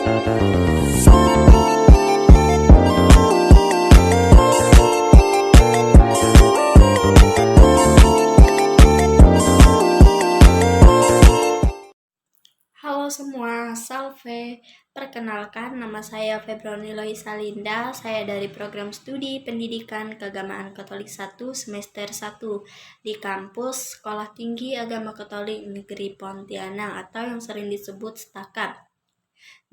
Halo semua, salve. Perkenalkan, nama saya Febroni Loisa Linda. Saya dari program studi Pendidikan Keagamaan Katolik 1 semester 1 di kampus Sekolah Tinggi Agama Katolik Negeri Pontianak atau yang sering disebut STAKAT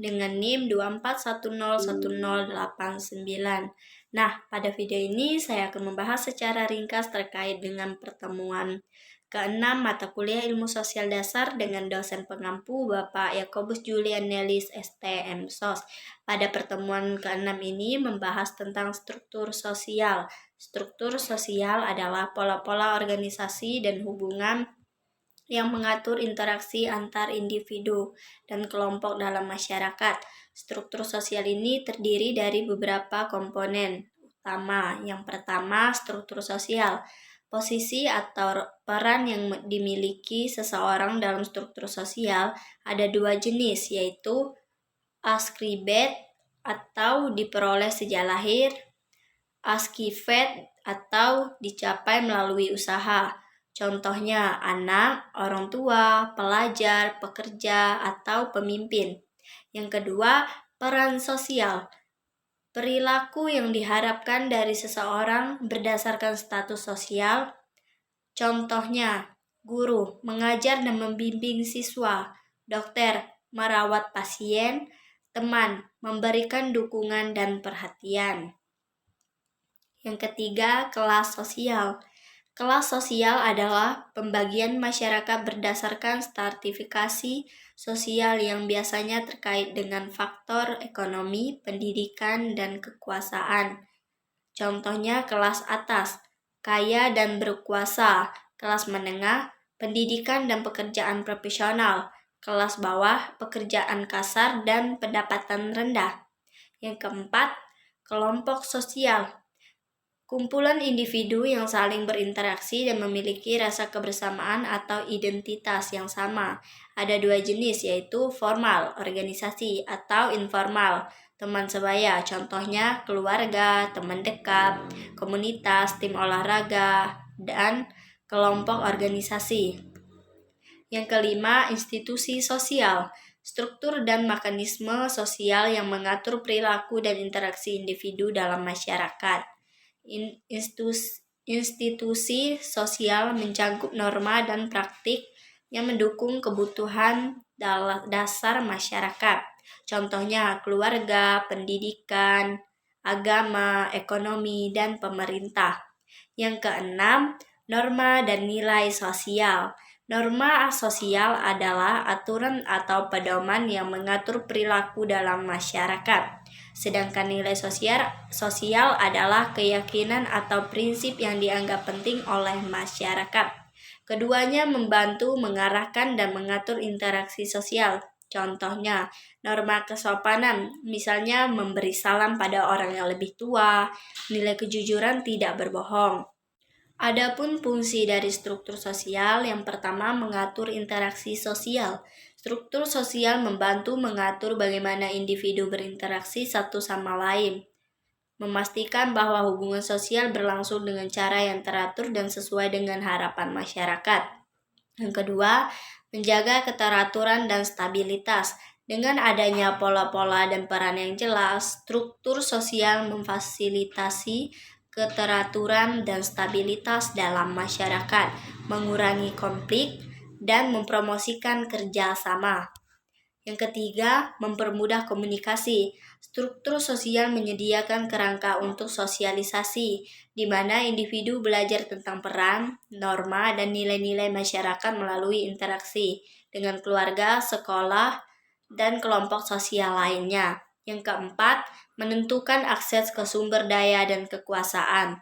dengan NIM 241010089. Nah, pada video ini saya akan membahas secara ringkas terkait dengan pertemuan ke-6 mata kuliah Ilmu Sosial Dasar dengan dosen pengampu Bapak Yakobus Julian Nelis STM SOS. Pada pertemuan ke-6 ini membahas tentang struktur sosial. Struktur sosial adalah pola-pola organisasi dan hubungan yang mengatur interaksi antar individu dan kelompok dalam masyarakat. Struktur sosial ini terdiri dari beberapa komponen utama. Yang pertama, struktur sosial. Posisi atau peran yang dimiliki seseorang dalam struktur sosial ada dua jenis, yaitu ascribed atau diperoleh sejak lahir, ascivet atau dicapai melalui usaha. Contohnya anak, orang tua, pelajar, pekerja, atau pemimpin. Yang kedua, peran sosial. Perilaku yang diharapkan dari seseorang berdasarkan status sosial. Contohnya, guru mengajar dan membimbing siswa, dokter merawat pasien, teman memberikan dukungan dan perhatian. Yang ketiga, kelas sosial. Kelas sosial adalah pembagian masyarakat berdasarkan stratifikasi sosial yang biasanya terkait dengan faktor ekonomi, pendidikan, dan kekuasaan. Contohnya kelas atas, kaya dan berkuasa, kelas menengah, pendidikan dan pekerjaan profesional, kelas bawah, pekerjaan kasar dan pendapatan rendah. Yang keempat, kelompok sosial. Kumpulan individu yang saling berinteraksi dan memiliki rasa kebersamaan atau identitas yang sama. Ada dua jenis, yaitu formal, organisasi, atau informal, teman sebaya. Contohnya keluarga, teman dekat, komunitas, tim olahraga, dan kelompok organisasi. Yang kelima, institusi sosial. Struktur dan mekanisme sosial yang mengatur perilaku dan interaksi individu dalam masyarakat. Institusi sosial mencakup norma dan praktik yang mendukung kebutuhan dasar masyarakat. Contohnya keluarga, pendidikan, agama, ekonomi, dan pemerintah. Yang keenam, norma dan nilai sosial. Norma sosial adalah aturan atau pedoman yang mengatur perilaku dalam masyarakat. Sedangkan nilai sosial adalah keyakinan atau prinsip yang dianggap penting oleh masyarakat. Keduanya membantu mengarahkan dan mengatur interaksi sosial. Contohnya, norma kesopanan, misalnya memberi salam pada orang yang lebih tua, nilai kejujuran tidak berbohong. Adapun fungsi dari struktur sosial, yang pertama mengatur interaksi sosial. Struktur sosial membantu mengatur bagaimana individu berinteraksi satu sama lain, memastikan bahwa hubungan sosial berlangsung dengan cara yang teratur dan sesuai dengan harapan masyarakat. Yang kedua, menjaga keteraturan dan stabilitas. Dengan adanya pola-pola dan peran yang jelas, struktur sosial memfasilitasi keteraturan dan stabilitas dalam masyarakat, mengurangi konflik, dan mempromosikan kerjasama. Yang ketiga, mempermudah komunikasi. Struktur sosial menyediakan kerangka untuk sosialisasi, di mana individu belajar tentang peran, norma, dan nilai-nilai masyarakat melalui interaksi dengan keluarga, sekolah, dan kelompok sosial lainnya. Yang keempat, menentukan akses ke sumber daya dan kekuasaan.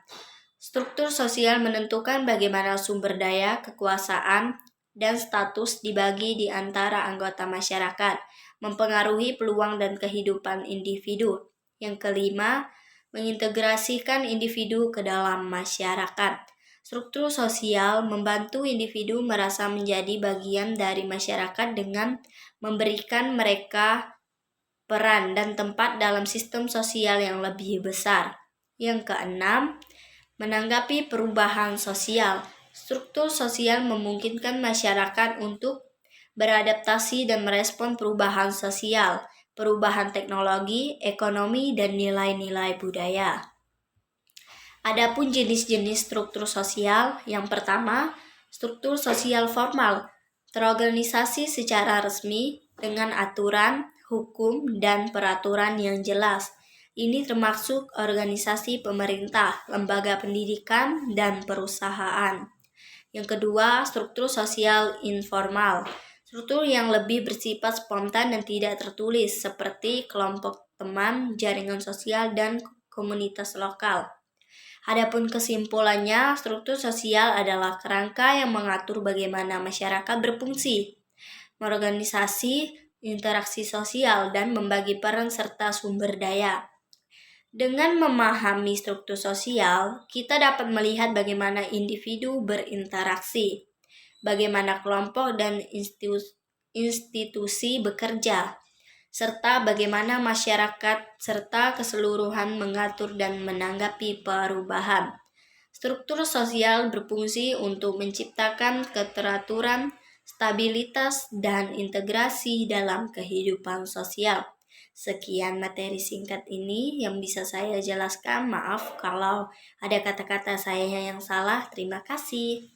Struktur sosial menentukan bagaimana sumber daya, kekuasaan, dan status dibagi di antara anggota masyarakat, mempengaruhi peluang dan kehidupan individu. Yang kelima, mengintegrasikan individu ke dalam masyarakat. Struktur sosial membantu individu merasa menjadi bagian dari masyarakat dengan memberikan mereka peran dan tempat dalam sistem sosial yang lebih besar. Yang keenam, menanggapi perubahan sosial. Struktur sosial memungkinkan masyarakat untuk beradaptasi dan merespon perubahan sosial, perubahan teknologi, ekonomi, dan nilai-nilai budaya. Adapun jenis-jenis struktur sosial, yang pertama, struktur sosial formal, terorganisasi secara resmi dengan aturan, hukum, dan peraturan yang jelas. Ini termasuk organisasi pemerintah, lembaga pendidikan, dan perusahaan. Yang kedua, struktur sosial informal. Struktur yang lebih bersifat spontan dan tidak tertulis, seperti kelompok teman, jaringan sosial, dan komunitas lokal. Adapun kesimpulannya, struktur sosial adalah kerangka yang mengatur bagaimana masyarakat berfungsi, mengorganisasi interaksi sosial, dan membagi peran serta sumber daya. Dengan memahami struktur sosial, kita dapat melihat bagaimana individu berinteraksi, bagaimana kelompok dan institusi bekerja, serta bagaimana masyarakat serta keseluruhan mengatur dan menanggapi perubahan. Struktur sosial berfungsi untuk menciptakan keteraturan, stabilitas, dan integrasi dalam kehidupan sosial. Sekian materi singkat ini yang bisa saya jelaskan. Maaf kalau ada kata-kata saya yang salah. Terima kasih.